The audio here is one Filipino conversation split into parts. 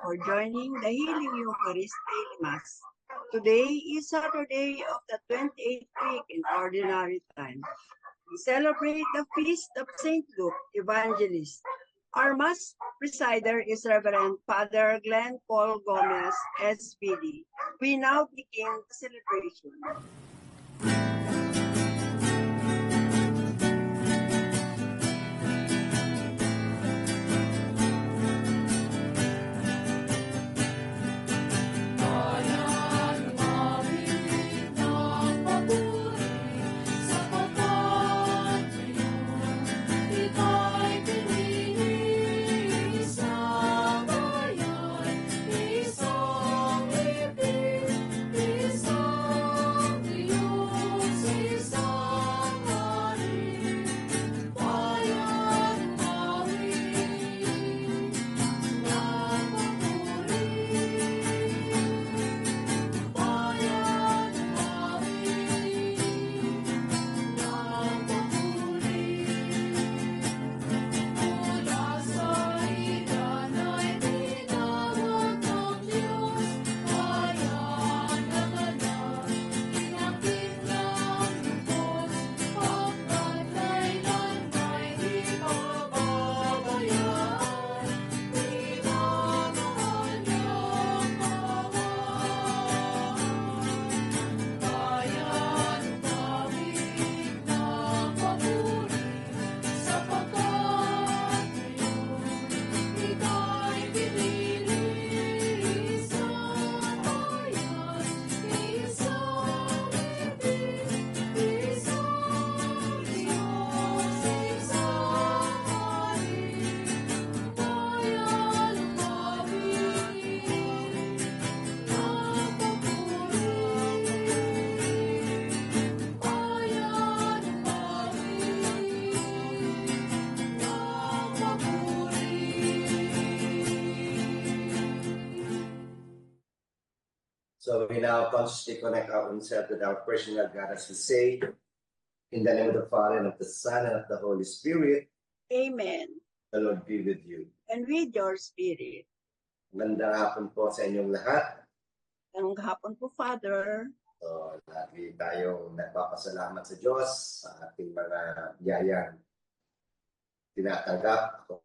for joining the Healing Eucharist Daily Mass. Today is Saturday of the 28th week in Ordinary Time. We celebrate the feast of St. Luke, Evangelist. Our Mass presider is Reverend Father Glenn Paul Gomez, SPD. We now begin the celebration. So we now consciously connect ourselves with our personal God as we say, in the name of the Father, and of the Son, and of the Holy Spirit. Amen. The Lord be with you. And with your spirit. Magandang hapon po sa inyong lahat. Magandang hapon po, Father. So, lagi tayong nagpapasalamat sa Diyos sa ating mga biyayang tinatanggap. Ako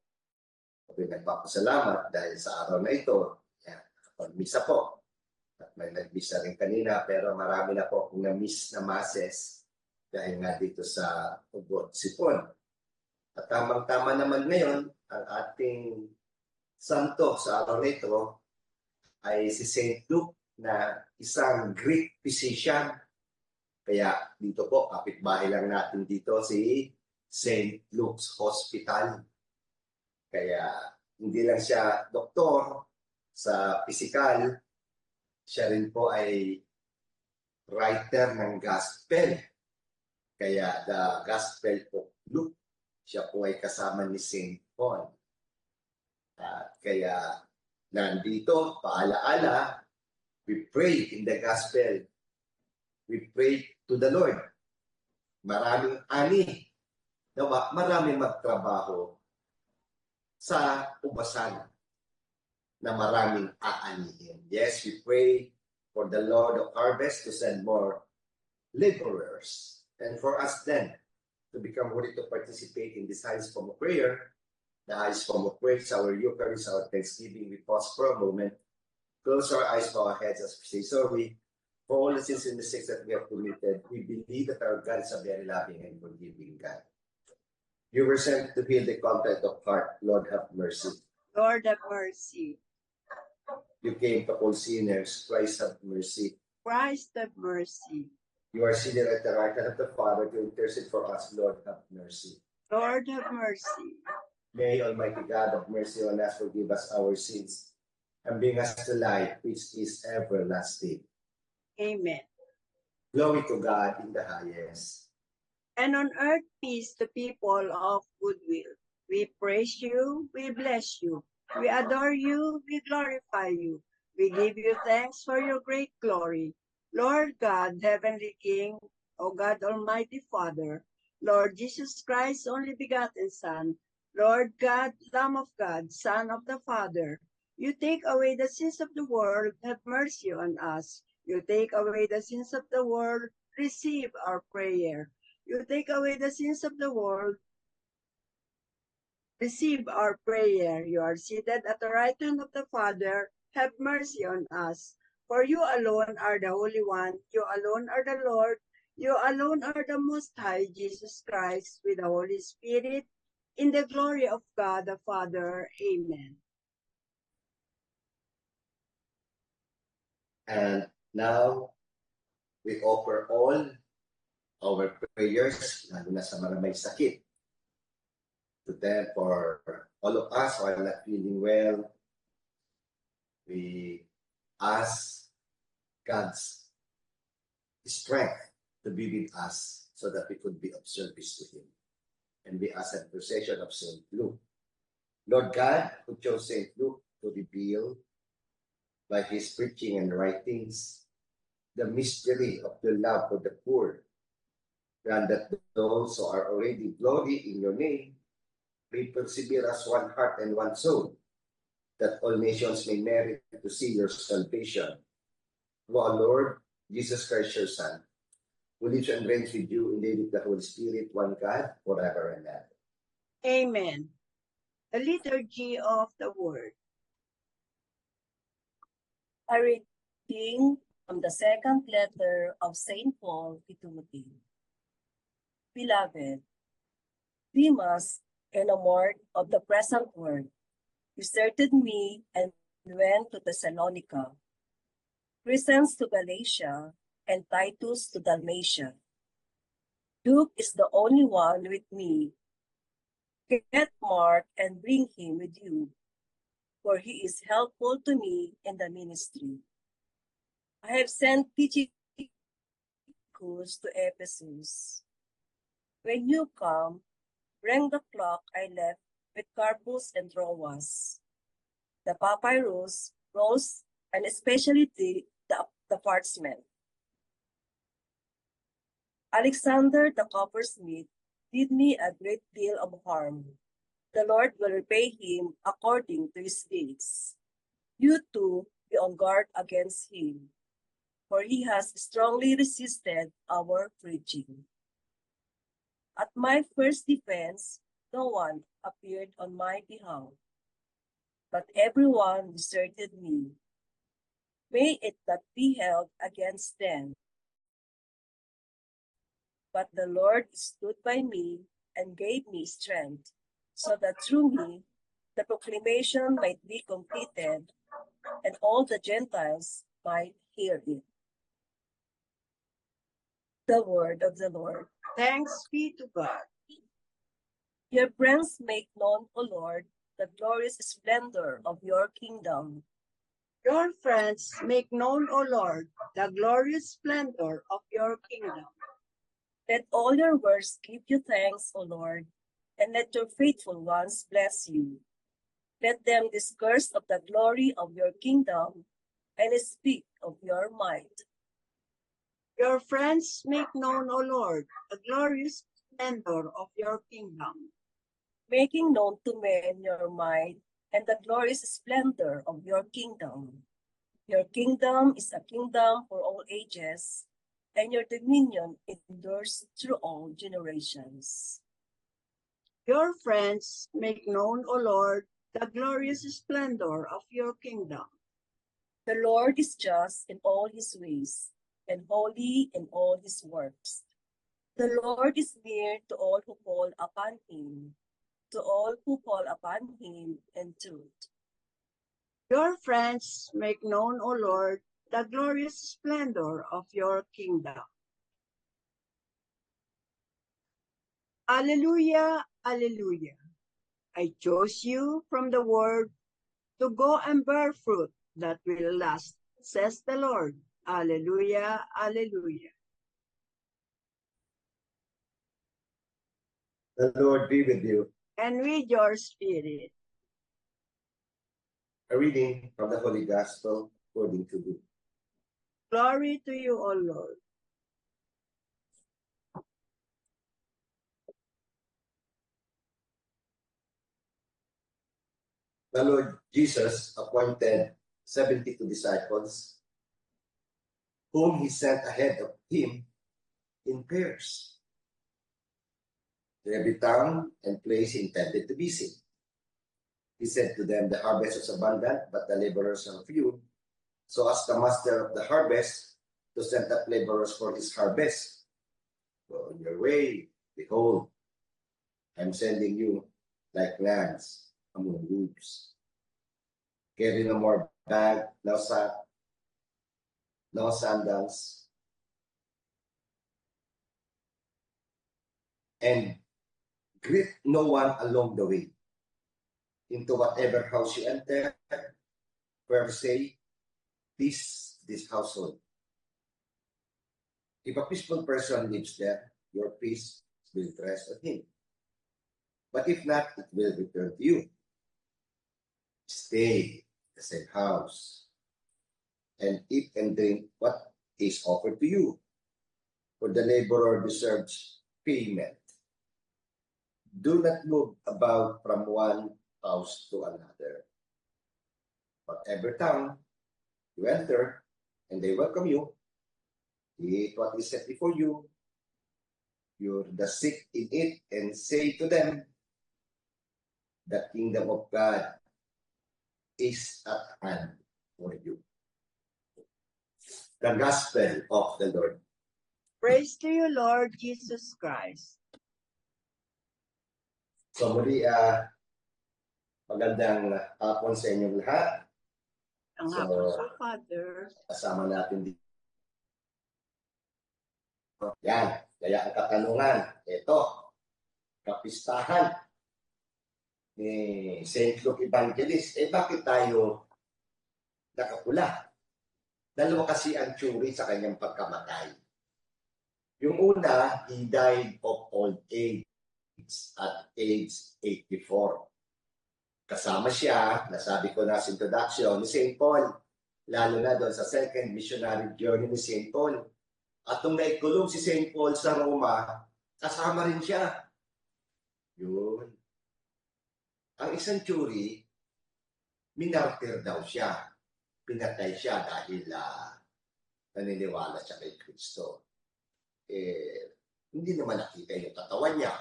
nagpapasalamat dahil sa araw na ito. Pag-misa po. At may nag-misa rin kanina, pero marami na po akong na-miss na masses dahil nga dito sa Ugot Sipon. At tamang-tama naman ngayon, ang ating santo sa araw na ito ay si St. Luke na isang Greek physician. Kaya dito po, kapitbahay lang natin dito si St. Luke's Hospital. Kaya hindi lang siya doktor sa pisikal, siya rin po ay writer ng gospel. Kaya the Gospel of Luke, siya po ay kasama ni St. Paul. Kaya nandito, paalaala, we pray in the gospel. We pray to the Lord. Maraming ani. Nawa, maraming magtrabaho sa ubasan na maraming aanihin. Yes, we pray for the Lord of harvest to send more laborers. And for us then, to become worthy to participate in this highest form of prayer, the highest form of praise, our Eucharist, our Thanksgiving. We pause for a moment, close our eyes, bow our heads as we say sorry for all the sins and mistakes that we have committed. We believe that our God is a very loving and forgiving God. You were sent to heal the contrite of heart. Lord, have mercy. Lord, have mercy. You came to call sinners. Christ, have mercy. Christ, have mercy. You are seated at the right hand of the Father to intercede for us. Lord, have mercy. Lord, have mercy. May Almighty God have mercy on us, forgive us our sins, and bring us to life, which is everlasting. Amen. Glory to God in the highest. And on earth peace to people of goodwill. We praise you, we bless you, we adore you, we glorify you. We give you thanks for your great glory. Lord God, Heavenly King, O God, Almighty Father, Lord Jesus Christ, only begotten Son, Lord God, Lamb of God, Son of the Father, You take away the sins of the world, have mercy on us. You take away the sins of the world, receive our prayer. You take away the sins of the world, receive our prayer. You are seated at the right hand of the Father, have mercy on us. For you alone are the Holy One, you alone are the Lord, you alone are the Most High, Jesus Christ, with the Holy Spirit, in the glory of God the Father. Amen. And now, we offer all our prayers, lalo na sa mga may sakit, to them. For all of us who are not feeling well, we ask God's strength to be with us so that we could be of service to Him. And we ask the intercession of St. Luke. Lord God, who chose St. Luke to reveal by his preaching and writings the mystery of your love for the poor, grant that those who are already glory in your name may persevere as one heart and one soul, that all nations may merit to see your salvation. Through our Lord Jesus Christ, your Son, who lives and reigns with you in the the Holy Spirit, one God, forever and ever. Amen. The liturgy of the word. A reading from the second letter of St. Paul to Timothy. Beloved, Demas, enamored of the present world, deserted me and went to Thessalonica. Crescens to Galatia and Titus to Dalmatia. Luke is the only one with me. Get Mark and bring him with you, for he is helpful to me in the ministry. I have sent Tychicus to Ephesus. When you come, bring the cloak I left with Carpus and Troas, the papyrus, rolls, and especially the parchment. Alexander the coppersmith did me a great deal of harm. The Lord will repay him according to his deeds. You too be on guard against him, for he has strongly resisted our preaching. At my first defense, no one appeared on my behalf, but everyone deserted me. May it not be held against them. But the Lord stood by me and gave me strength, so that through me the proclamation might be completed and all the Gentiles might hear it. The word of the Lord. Thanks be to God. Your friends make known, O Lord, the glorious splendor of your kingdom. Your friends make known, O Lord, the glorious splendor of your kingdom. Let all your works give you thanks, O Lord, and let your faithful ones bless you. Let them discourse of the glory of your kingdom and speak of your might. Your friends make known, O Lord, the glorious splendor of your kingdom. Making known to men your might and the glorious splendor of your kingdom. Your kingdom is a kingdom for all ages, and your dominion endures through all generations. Your friends make known, O Lord, the glorious splendor of your kingdom. The Lord is just in all his ways, and holy in all his works. The Lord is near to all who call upon him, to all who call upon him in truth. Your friends make known, O Lord, the glorious splendor of your kingdom. Alleluia, alleluia. I chose you from the world to go and bear fruit that will last, says the Lord. Alleluia, alleluia. The Lord be with you. And with your spirit. A reading from the Holy Gospel according to Luke. Glory to you, O Lord. the Lord Jesus appointed 72 disciples, whom he sent ahead of him in pairs to every town and place he intended to visit. He said to them, the harvest is abundant, but the laborers are few. So ask the master of the harvest to send out laborers for his harvest. Go on your way, behold, I'm sending you like lambs among wolves. Carry no more bag, no sack, no sandals, and greet no one along the way. Into whatever house you enter, first say, this household. If a peaceful person lives there, your peace will rest on him. But if not, it will return to you. Stay in the same house and eat and drink what is offered to you, for the laborer deserves payment. Do not move about from one house to another. Whatever town you enter, and they welcome you, eat what is set before you, you're the sick in it, and say to them, the kingdom of God is at hand for you. The Gospel of the Lord. Praise to you, Lord Jesus Christ. So muli, magandang hapon sa inyong lahat. Ang So, hapon po, Father. Kasama natin dito. Yan, kaya ang katanungan, ito, kapistahan ni St. Luke Evangelist. Bakit tayo nakapula? Dalawa kasi ang tsuri sa kanyang pagkamatay. Yung una, he died of old age at age 84. Kasama siya, nasabi ko na sa introduction, ni St. Paul, lalo na doon sa second missionary journey ni St. Paul. At nung naikulong si St. Paul sa Roma, kasama rin siya. Yun. Ang isang tsuri, minartir daw siya. Pinatay siya dahil naniniwala siya kay Kristo. Hindi naman nakita yung katawan niya.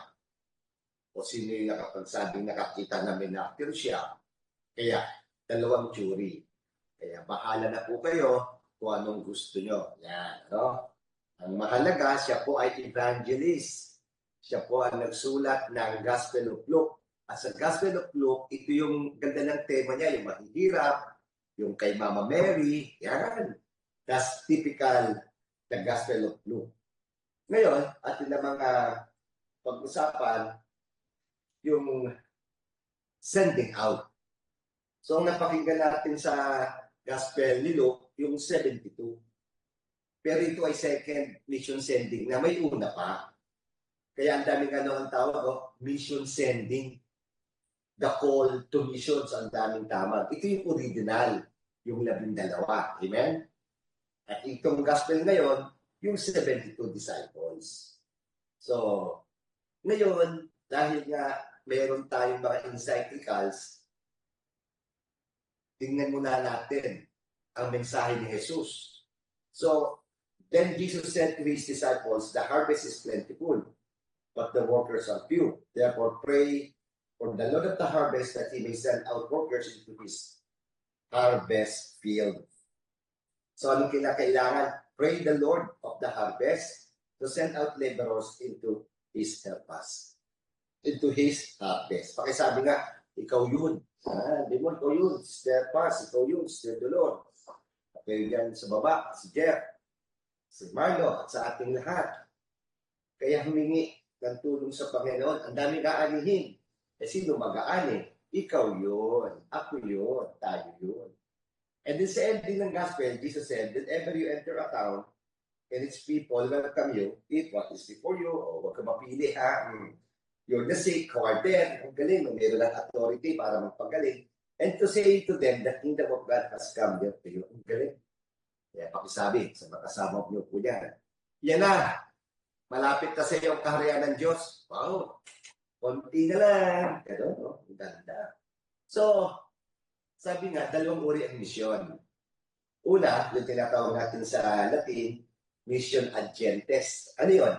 O sino yung nakapagsabing nakakita na minartir siya. Kaya, dalawang tsuri. Kaya, bahala na po kayo kung anong gusto nyo. Yan, no? Ang mahalaga, siya po ay evangelist. Siya po ang nagsulat ng Gospel of Luke. At sa Gospel of Luke, ito yung ganda ng tema niya, yung mahihirap, yung kay Mama Mary, yan. That's typical the Gospel of Luke. Ngayon, atin na mga pag-usapan, yung sending out. So, ang napakinggan natin sa Gospel ni Luke, yung 72. Pero ito ay second mission sending na may una pa. Kaya ang daming ang tawag, mission sending. The call to missions, ang daming tama. Ito yung original, yung 12. Amen? At itong gospel ngayon, yung 72 disciples. So, ngayon, dahil nga meron tayong mga encyclicals, tingnan muna natin ang mensahe ni Jesus. So, then Jesus said to his disciples, the harvest is plentiful, but the workers are few. Therefore, pray for the Lord of the harvest that he may send out workers into his harvest field. So, anong kinakailangan? Pray the Lord of the harvest to send out laborers into his harvest. Into his harvest. Pakisabi nga, ikaw yun. Demon, ikaw yun. Sister Paz, ikaw yun. Sister Dolor. Okay, yan sa baba, si Jeff, si Marlo, at sa ating lahat. Kaya humingi ng tulong sa Panginoon. Ang daming aanihin. Sino mag-aani? Ikaw yun. Ako yun. Tayo yun. And then sa ending ng gospel, Jesus said, whenever you enter a town and its people welcome you, eat what is before you, o huwag ka mapili, ha? You're the sick, who are dead. Ang galing, mayroon ng authority para magpagaling. And to say to them, the kingdom of God has come near to you. Ang galing. Kaya pakisabi sa makasama niyo po yan. Yan na. Malapit na sa iyo ang kaharian ng Diyos. Wow. Konti na lang. Ganun, no? Ang ganda. So, Sabi nga, dalawang uri ang misyon. Una, yung tinatawag natin sa Latin, mission ad gentes. Ano yun?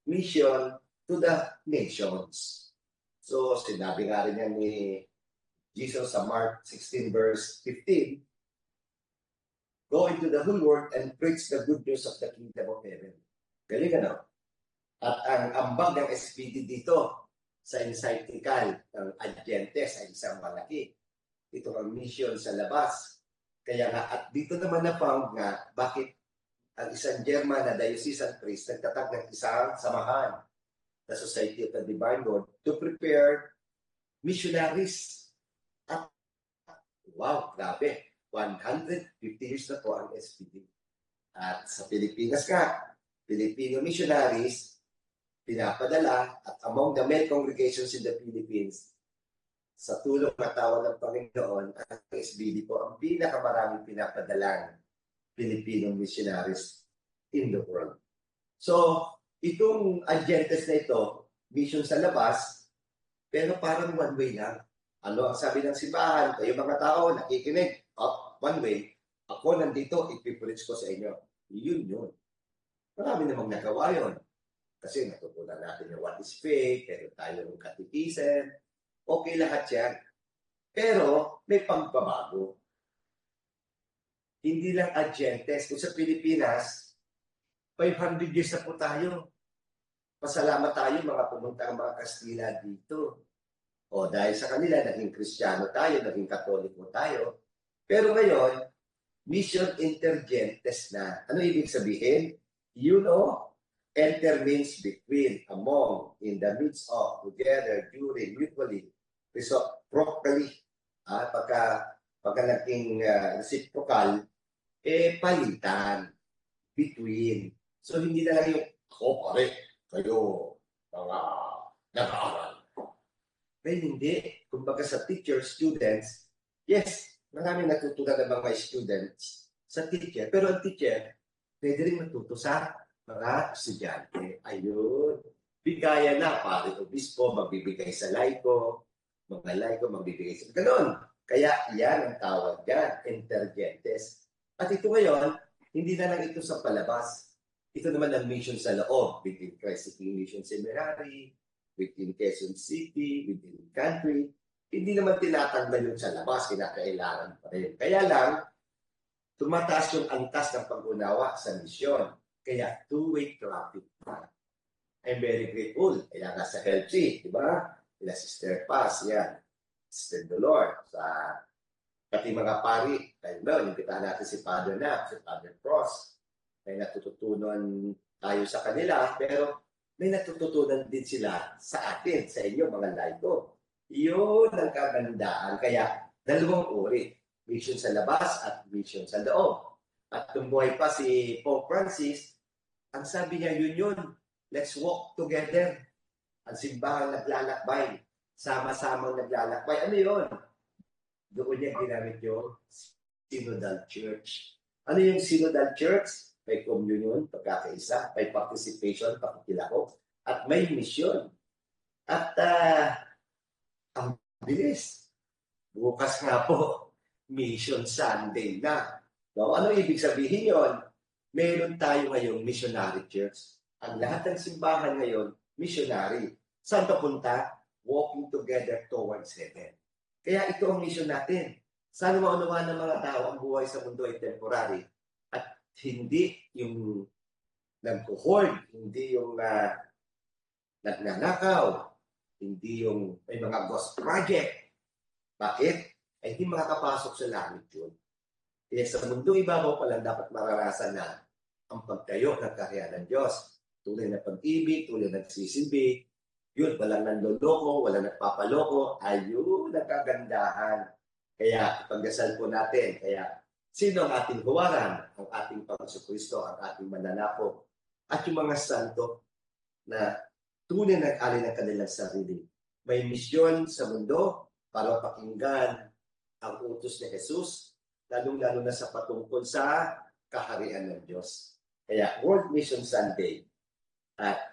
Mission to the nations. So, sinabi nga rin yan ni Jesus sa Mark 16 verse 15, go into the whole world and preach the good news of the kingdom of heaven. Galing ano? At ang ambag ng SPD dito sa encyclical ng ad gentes ay isang malaki. Ito ang mission sa labas. Kaya nga, at dito naman na-found nga, bakit ang isang German na diocesan priest nagtatag ng isang samahan, the Society of the Divine Lord, to prepare missionaries. At wow, grabe, 150 years na po ang SPD. At sa Pilipinas nga, Filipino missionaries, pinapadala, at among the many congregations in the Philippines, sa tulong at tawa ng Panginoon, ang SBD po ang pinakamaraming pinapadalang Filipino missionaries in the world. So, itong agentes na ito, mission sa labas, pero parang one way lang. Ano ang sabi ng simbahan? Kayo mga tao, nakikinig, one way. Ako nandito, ipipreach ko sa inyo. Yun. Marami namang nagawa yun. Kasi natutunan natin yung what is faith, pero tayo ng catechism. Okay lahat yan. Pero may pagbabago. Hindi lang agentes. Kung sa Pilipinas, 500 years na po tayo. Pasalamat tayo mga pumuntang mga Kastila dito. O dahil sa kanila, naging Kristiyano tayo, naging Katoliko tayo. Pero ngayon, mission intergentes na. Ano ibig sabihin? You know, enter means between, among, in the midst of, together, during, mutually, reciprocally. Pagka naging reciprocal, palitan, between. So, hindi na lang yung, ako pare, kayo, mga nag-aaral. Pero hindi. Kumbaga sa teacher, students, yes, marami natutunan ng mga students sa teacher. Pero ang teacher, pwede rin matuto sa mga estudyante. Ayun. Bigaya na, pare obispo, magbibigay sa laiko, mga laiko, magbibigay sa... Ganon. Kaya yan ang tawag yan, intergentes. At ito ngayon, hindi na lang ito sa palabas. Ito naman ang mission sa loob, within Christ King Mission Seminary, within Quezon City, within country. Hindi naman tinatanggal yung sa labas, kinakailangan pa rin. Kaya lang, tumataas yung antas ng pag-unawa sa misyon. Kaya two-way traffic na. I'm very grateful. Kaya nga sa HealthC, di ba? Kaya Sister Paz, yan. Sister Dolor, sa pati mga pari. Kaya ba, inimbitahan natin si Father na, si Father Cross. May natututunan tayo sa kanila, pero may natututunan din sila sa atin, sa inyo, mga laiko. Yun ang kagandaan. Kaya, dalawang uri. Mission sa labas at mission sa loob. At tumbuhay pa si Pope Francis, ang sabi niya, yun. Let's walk together. Ang simbahan naglalakbay. Sama-samang naglalakbay. Ano yun? Doon niya ginamit yung Synodal Church. Ano yung Synodal Church? May communion, pagkakaisa, may participation, pakikilahok, at may mission. At ang bilis. Bukas nga po, Mission Sunday na. So, ano ibig sabihin yon? Meron tayo ngayong missionary church. Ang lahat ng simbahan ngayon, missionary. Saan papunta? Walking together towards heaven. Kaya ito ang mission natin. Sana maunawaan ng mga tao ang buhay sa mundo ay temporary. At hindi yung nagkuhoard, hindi yung nagnanakaw, hindi yung may mga ghost project. Bakit? Ay hindi makakapasok sa langit yun. Kaya sa mundo ibabaw pa lang dapat mararasan na ang pagtayo ng kaharian ng Diyos. Tunay na pag-ibig, tunay na nagsisilbi. Yun, walang nanloloko, walang nagpapaloko. Ayun, nagkagandahan. Kaya pagdasal po natin. Kaya sino ang ating huwaran? Ang ating Panginoon, ang ating mananako. At yung mga santo na tunay na nag-alin ng kanilang sarili. May misyon sa mundo para pakinggan ang utos ni Jesus, lalong-lalo na sa patungkol sa kaharian ng Diyos. Kaya World Mission Sunday. At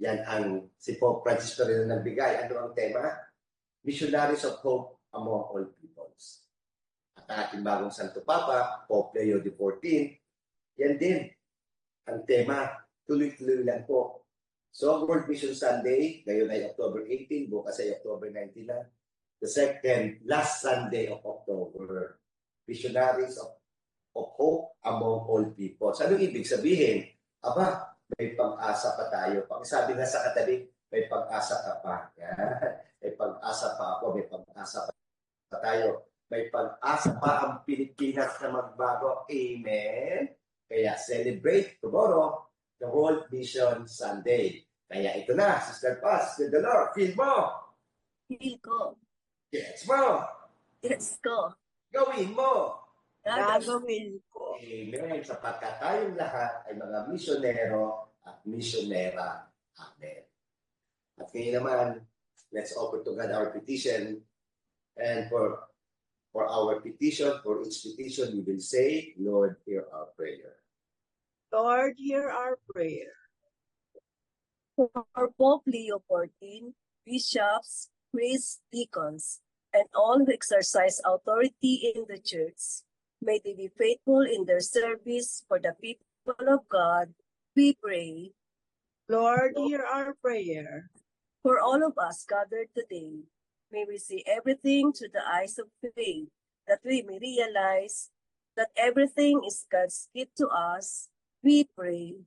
yan ang si Pope Francis rin nagbigay. Ano ang tema? Missionaries of Hope among all peoples. At ating bagong Santo Papa, Pope Leo XIV, yan din ang tema. Tuloy-tuloy lang po. So, World Mission Sunday, ngayon ay October 18, bukas ay October 19 na. The second, last Sunday of October. Missionaries of hope among all people. So, anong ibig sabihin? Aba, may pag-asa pa tayo. Pag sabi nga sa katabi, may pag-asa ka pa. Yan. May pag-asa pa ako, may pag-asa pa tayo. May pag-asa pa ang Pilipinas na magbago. Amen? Kaya celebrate tomorrow the World Mission Sunday. Kaya ito na, Sister Paz, Sister Dolor, feel mo. Feel ko. Gets mo. Gets ko. Gawin mo. Gagawin ko. Amen. Sapagkat tayong lahat ay mga misyonero at misyonera. Amen. At ngayon naman, let's offer to God our petition. And for our petition, for each petition, we will say, Lord, hear our prayer. Lord, hear our prayer. For Pope Leo XIV, bishops, priests, deacons, and all who exercise authority in the church, may they be faithful in their service for the people of God, we pray. Lord, hear our prayer. For all of us gathered today, may we see everything through the eyes of faith, that we may realize that everything is God's gift to us, we pray.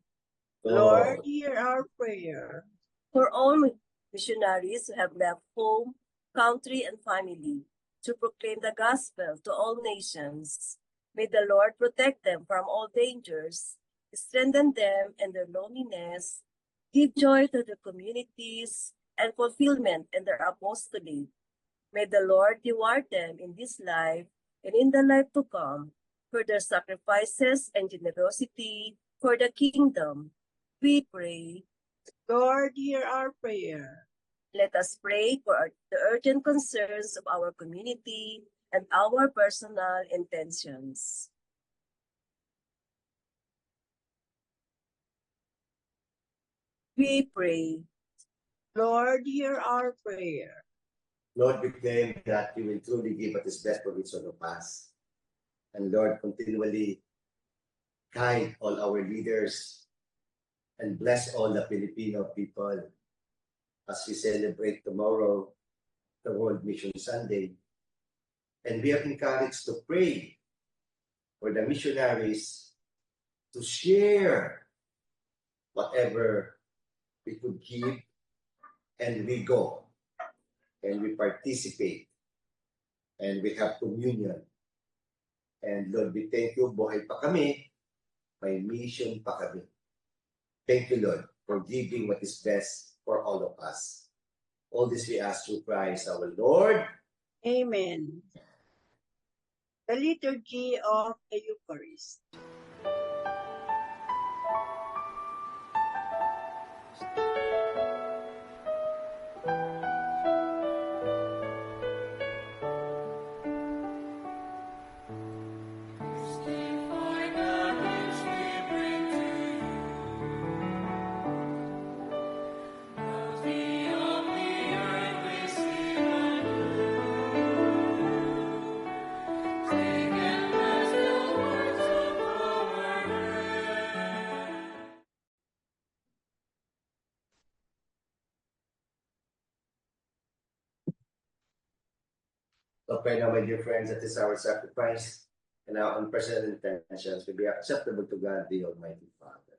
Lord, hear our prayer. For all missionaries who have left home, country, and family to proclaim the gospel to all nations, may the Lord protect them from all dangers, strengthen them in their loneliness, give joy to the communities, and fulfillment in their apostolate. May the Lord reward them in this life and in the life to come for their sacrifices and generosity for the kingdom. We pray. Lord, hear our prayer. Let us pray for the urgent concerns of our community and our personal intentions. We pray. Lord, hear our prayer. Lord, we claim that you will truly give us His best provision of us. And Lord, continually guide all our leaders and bless all the Filipino people as we celebrate tomorrow the World Mission Sunday. And we are encouraged to pray for the missionaries to share whatever we could give, and we go and we participate and we have communion. And Lord, we thank you, buhay pa kami, may mission pa kami. Thank you, Lord, for giving what is best for all of us. All this we ask through Christ our Lord. Amen. The liturgy of the Eucharist. So pray now, my dear friends, that is our sacrifice and our unprecedented intentions will be acceptable to God, the Almighty Father.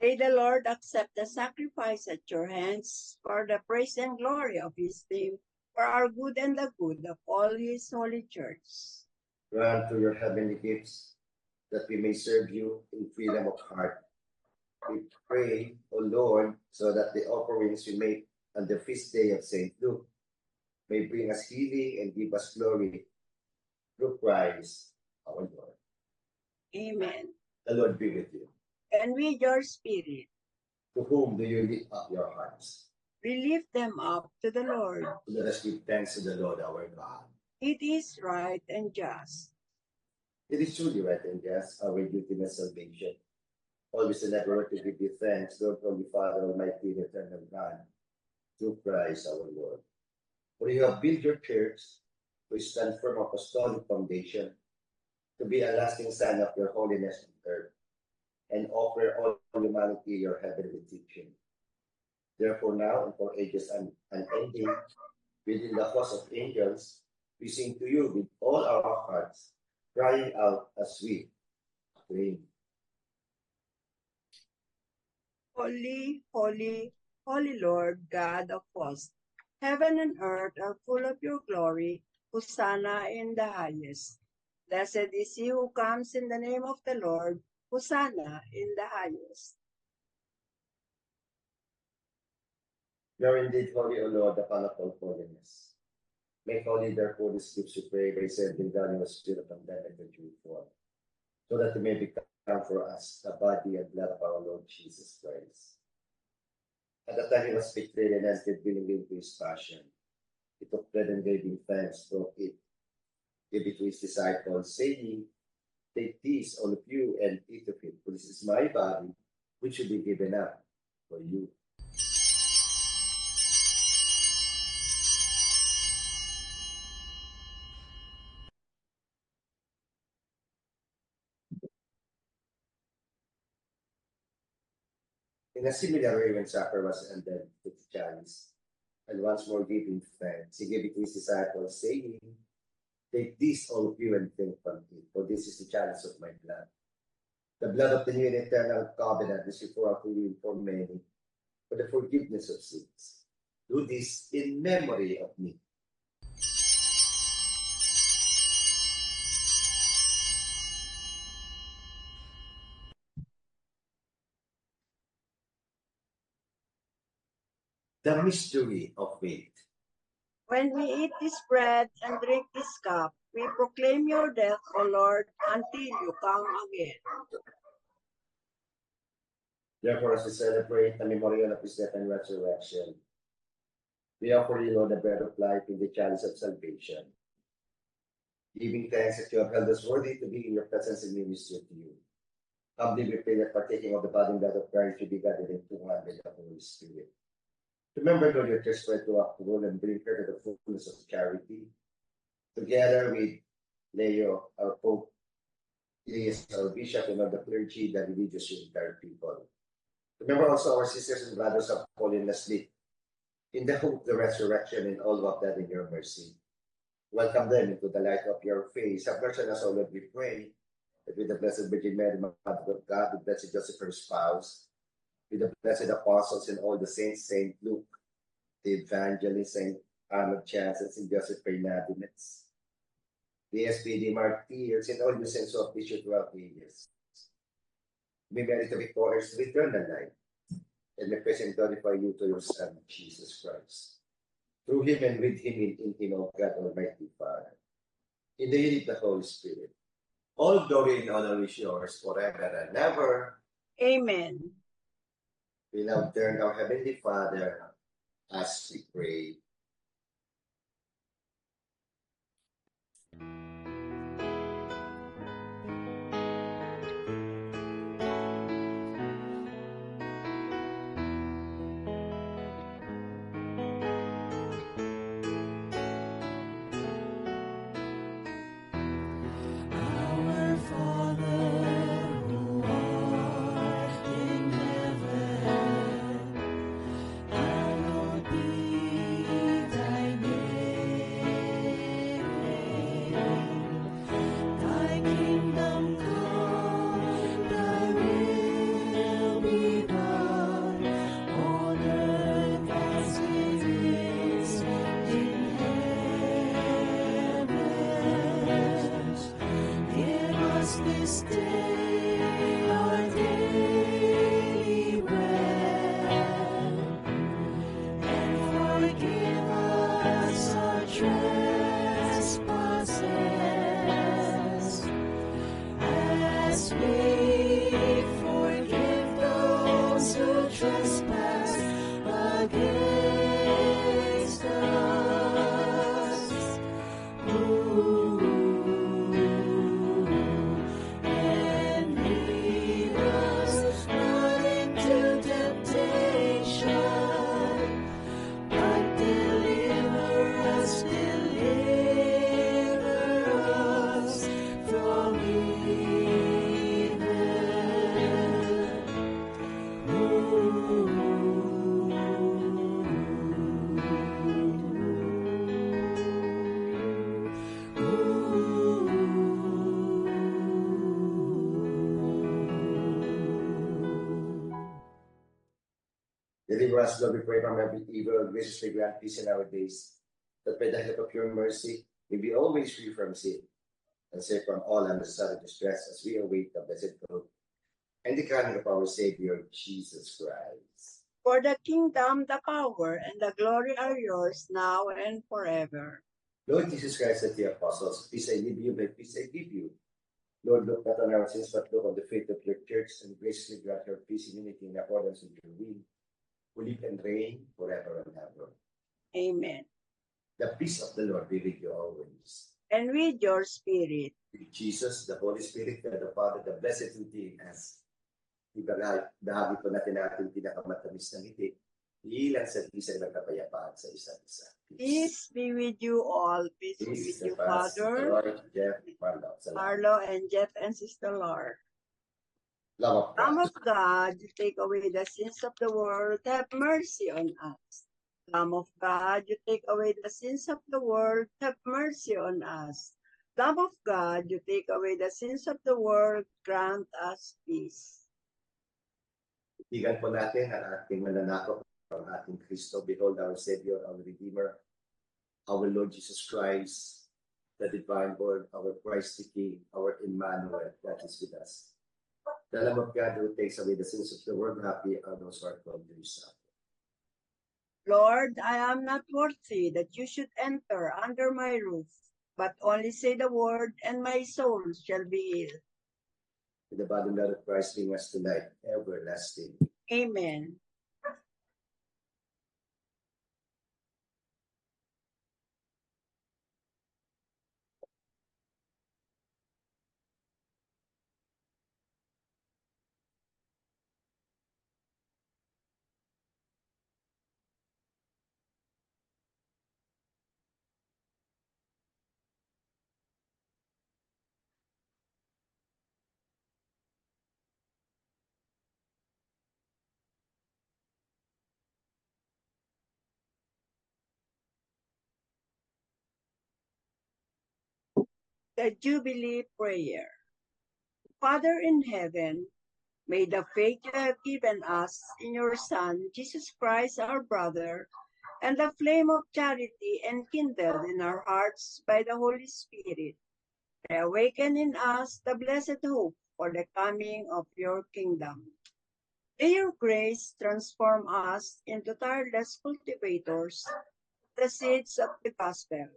May the Lord accept the sacrifice at your hands for the praise and glory of His name, for our good and the good of all His holy church. Grant to your heavenly gifts that we may serve you in freedom of heart. We pray, O Lord, so that the offerings we make on the feast day of St. Luke may bring us healing and give us glory through Christ our Lord. Amen. The Lord be with you. And with your spirit, To whom do you lift up your hearts? we lift them up to the Lord. Let us give thanks to the Lord our God. It is right and just. It is truly right and just, our duty and salvation. Always and ever to give you thanks, Lord, Holy Father, Almighty, and eternal God, through Christ our Lord. For you have built your church to stand firm apostolic foundation, to be a lasting sign of your holiness on earth, and offer all humanity your heavenly teaching. Therefore, now and for ages unending, within the host of angels, we sing to you with all our hearts, crying out as we pray. Holy, holy, holy Lord, God of hosts, heaven and earth are full of your glory. Hosanna in the highest. Blessed is he who comes in the name of the Lord. Hosanna in the highest. You are indeed holy, O Lord, the Father of holiness. Make holy, therefore, these gifts, we pray, by sending down your Spirit on them and the Jew form, so that they may become for us the body and blood of our Lord Jesus Christ. At the time he was betrayed and entered willingly into his passion, he took bread and giving thanks, broke it, gave it to his disciples, saying, "Take this, all of you, and eat of it, for this is my body, which will be given up for you." In a similar way, when supper was ended, he took the chalice, and once more giving thanks, he gave it to his disciples, saying, "Take this, all of you, and drink from it, for this is the chalice of my blood. The blood of the new and eternal covenant is poured out for you for many, for the forgiveness of sins. Do this in memory of me." The mystery of faith. When we eat this bread and drink this cup, we proclaim your death, O Lord, until you come again. Therefore, as we celebrate the memorial of his death and resurrection, we offer you, Lord, the bread of life in the chalice of salvation, giving thanks that you have held us worthy to be in your presence and minister to you. Humbly we pray that partaking of the body and blood of Christ should be gathered into one with the Holy Spirit. Remember, Lord, your church spread throughout the world and bring her to the fullness of charity. Together with Leo, our Pope, Elias, our Bishop, and all the clergy, the religious, and entire people. Remember also our sisters and brothers of fallen asleep, in the hope of the resurrection, and all who have died in your mercy. Welcome them into the light of your face. Have mercy on us, O Lord, we pray, that with the Blessed Virgin Mary, Mother of God, with Blessed Joseph, her spouse, with the blessed apostles and all the saints, Saint Luke, the evangelist, Saint Arnold Chance, Saint Joseph Bernardinus, the SPD martyrs, and all the saints of the church throughout the ages. We merit to be co-heirs to eternal life, and may praise and glorify you to your Son, Jesus Christ. Through him and with him in him, O God, Almighty Father, in the unity of the Holy Spirit, all glory and honor is yours forever and ever. Amen. We now turn our Heavenly Father as we pray. Our Father, who art in heaven, hallowed be thy name. Deliver us, Lord, we pray from every evil, graciously grant peace in our days, that by the help of your mercy, we be always free from sin, and safe from all unnecessary distress as we await the blessed hope and the coming of our Savior, Jesus Christ. For the kingdom, the power, and the glory are yours now and forever. Lord Jesus Christ said to the apostles, peace I leave you, my peace I give you. Lord, look not on our sins, but look on the faith of your church, and graciously grant her peace and unity in accordance with your will, who live and reign forever and ever. Amen. The peace of the Lord be with you always. And with your spirit. With Jesus, the Holy Spirit, and the Father, the Blessed Trinity, as bahagi po natin ating pinakamatamis na ngiti, ilan sa isang nagkapayapaan sa isa't isa. Peace be with you all. Peace be with you, Father, Jeff, Marlo. Marlo, and Jeff, and Sister Laura. Love Lamb of God, you take away the sins of the world, have mercy on us. Lamb of God, you take away the sins of the world, have mercy on us. Lamb of God, you take away the sins of the world, grant us peace. Tigan po natin ang ating mananakop ng ating Kristo. Behold our Savior, our Redeemer, our Lord Jesus Christ, the Divine Word, our Christ the King, our Emmanuel, that is with us. The Lamb of God who takes away the sins of the world, happy are those who are called to his Son. Lord, I am not worthy that you should enter under my roof, but only say the word, and my soul shall be healed. With the body and blood of Christ, bring us to life everlasting. Amen. The Jubilee Prayer. Father in heaven, may the faith you have given us in your Son, Jesus Christ, our brother, and the flame of charity enkindled in our hearts by the Holy Spirit, awaken in us the blessed hope for the coming of your kingdom. May your grace transform us into tireless cultivators of the seeds of the gospel.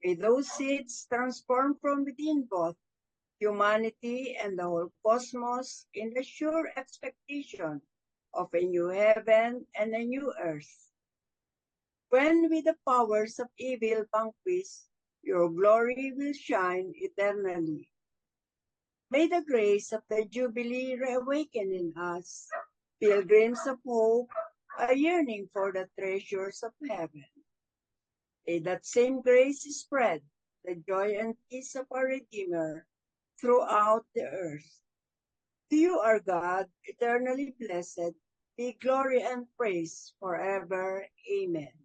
May those seeds transform from within both humanity and the whole cosmos in the sure expectation of a new heaven and a new earth. When with the powers of evil vanquish, your glory will shine eternally. May the grace of the Jubilee reawaken in us, pilgrims of hope, a yearning for the treasures of heaven. May that same grace spread the joy and peace of our Redeemer throughout the earth. To you, our God, eternally blessed, be glory and praise forever. Amen.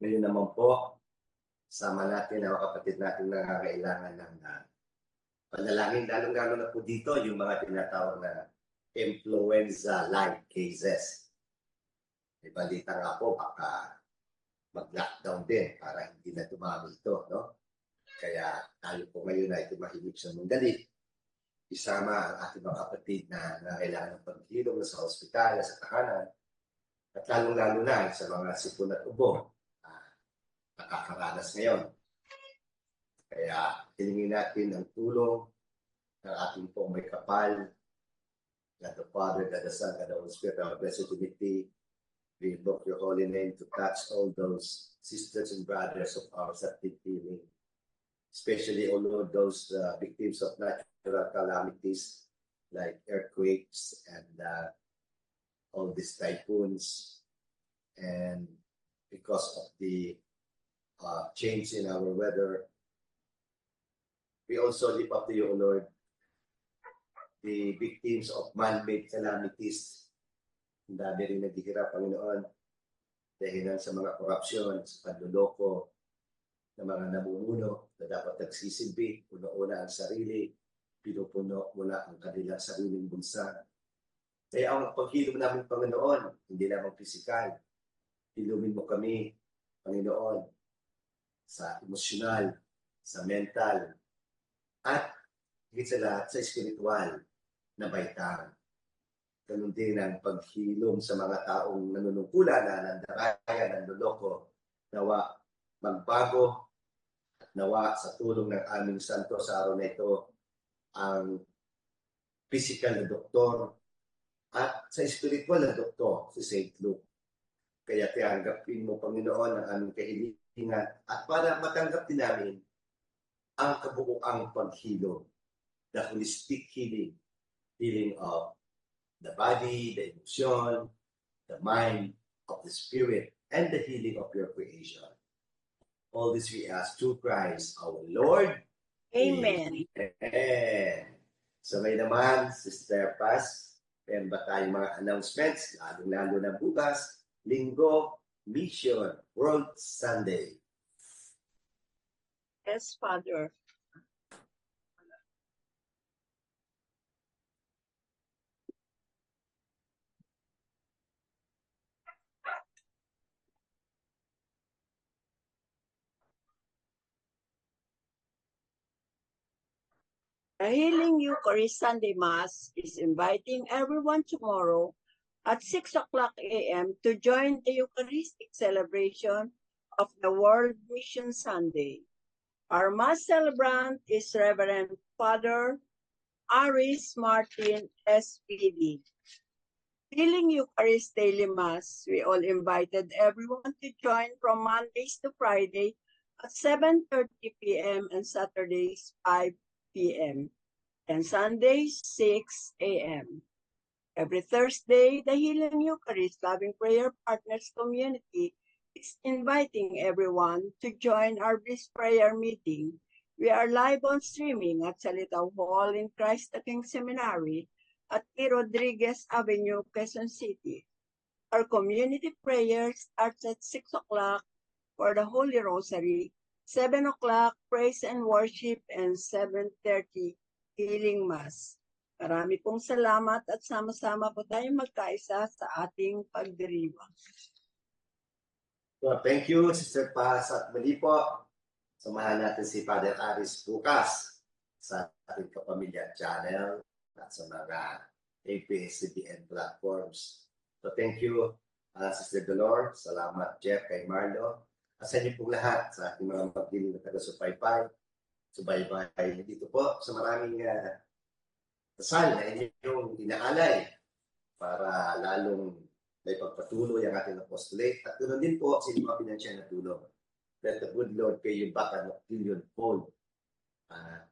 Ngayon naman po, sama natin ang mga kapatid natin na nangangailangan ng panalangin. Lalong-lalo na po dito yung mga tinatawag na influenza-like cases. May balita nga po, baka mag-lockdown din para hindi na tumami ito, no? Kaya tayo po ngayon ay tumahimik sa mundali. Isama ang ating mga kapatid na nangangailangan ng paghilom sa ospital, sa tahanan, at lalong-lalo na sa mga sipon at ubo nakakaranas ngayon. Kaya hilingin natin ang tulong ng ating pong may kapal, God the Father, God the Son, God the Holy Spirit, our blessed Trinity. We invoke your holy name to touch all those sisters and brothers of ours that need healing. Especially, O Lord, those victims of natural calamities like earthquakes and all these typhoons. And because of the change in our weather, we also lift up to you, O Lord, the victims of man-made calamities. Ang dami rin naghihirap, Panginoon, dahil sa mga korupsyon, sa panluloko ng mga namumuno na dapat nagsisilbi, una-una ang sarili, pinupuno mo na ang kanilang sariling bulsa. Kaya ang paghilom namin, Panginoon, hindi lamang pisikal. Hilumin mo kami, Panginoon, sa emosyonal, sa mental, at higit sa lahat sa espiritual na baitang. Ganun din ang paghilom sa mga taong nanunungkulan, na nandaraya, nanloloko, nawa magbago, nawa sa tulong ng aming santo sa araw na ito, ang physical na doktor at sa spiritual na doktor, si St. Luke. Kaya tiyanggapin mo, Panginoon, ang aming kahilingan at para matanggap din namin ang kabuuang paghilom, the holistic healing, healing of the body, the emotion, the mind, of the spirit, and the healing of your creation. All this we ask through Christ our Lord. Amen. Amen. So may naman, Sister Paz, meron ba tayong mga announcements, lalong-lalo na bukas, Linggo, Mission, World Sunday. Yes, Father. The Healing Eucharist Sunday Mass is inviting everyone tomorrow at 6 o'clock a.m. to join the Eucharistic celebration of the World Mission Sunday. Our Mass celebrant is Reverend Father Aris Martin, SPD. Healing Eucharist Daily Mass, we all invited everyone to join from Mondays to Friday at 7:30 p.m. and Saturdays 5 p.m. and Sundays 6 a.m. Every Thursday, the Healing Eucharist Loving Prayer Partners community is inviting everyone to join our Bliss Prayer meeting. We are live on streaming at Salita Hall in Christ the King Seminary at E. Rodriguez Avenue, Quezon City. Our community prayer starts at 6 o'clock for the Holy Rosary, 7 o'clock praise and worship, and 7:30 Healing Mass. Marami pong salamat at sama-sama po tayong magkaisa sa ating pagdiriwang. So, thank you, Sister Paz. At muli po, samahan natin si Father Aris bukas sa ating Kapamilya Channel at sa mga ABS-CBN platforms. So thank you, Sister Dolor. Salamat, Jeff, kay Marlo. At sa inyo pong lahat, sa ating mga magdiling na taga-subaybay. Subaybay dito po sa maraming dasal na inyong inaalay para lalong may pagpatuloy ang ating apostolate. At ganoon din po sa inyong pinansyal na tulong. Let the good Lord pay you back an octillion-fold.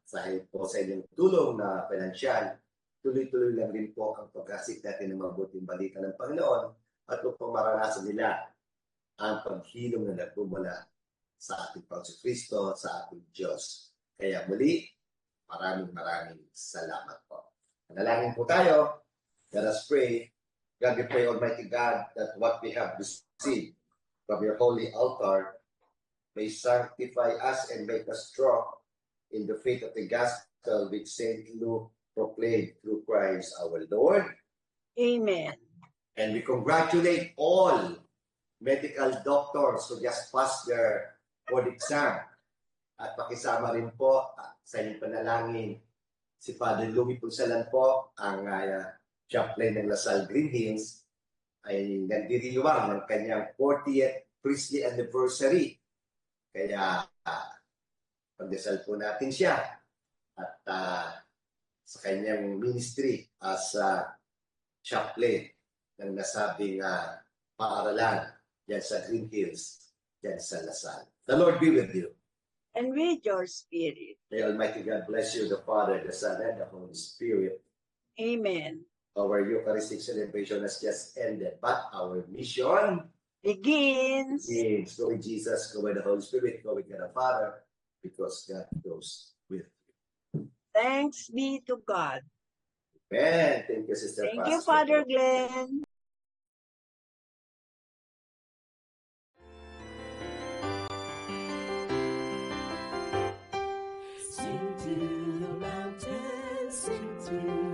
Dahil po sa inyong tulong na pinansyal, tuloy-tuloy lang din po ang pag-asik natin ng mabuting balita ng Panginoon at upang maranasan nila ang paghilom na nagmumula sa ating Panginoon Kristo, sa ating Diyos. Kaya muli, maraming salamat po. Manalangin po tayo. Let us pray. God, we pray, Almighty God, that what we have received from your holy altar may sanctify us and make us strong in the faith of the gospel which St. Luke proclaimed through Christ our Lord. Amen. And we congratulate all medical doctors who just passed their board exam. At pakisama rin po sa inyong panalangin si Father Louis Punsalan po, ang chaplain ng Lasal Green Hills, ay nagdiriwang ng kanyang 40th priestly anniversary. Kaya pagdasal po natin siya at sa kanyang ministry as chaplain ng nasabing paaralan yan sa Green Hills, yan sa Lasal. The Lord be with you. And with your spirit. May Almighty God bless you, the Father, the Son, and the Holy Spirit. Amen. Our Eucharistic celebration has just ended, but our mission Begins. is go with Jesus, go with the Holy Spirit, go with God the Father, because God goes with you. Thanks be to God. Amen. Thank you, Sister Thank Paz. you, Father Glenn. Sing to the mountains, to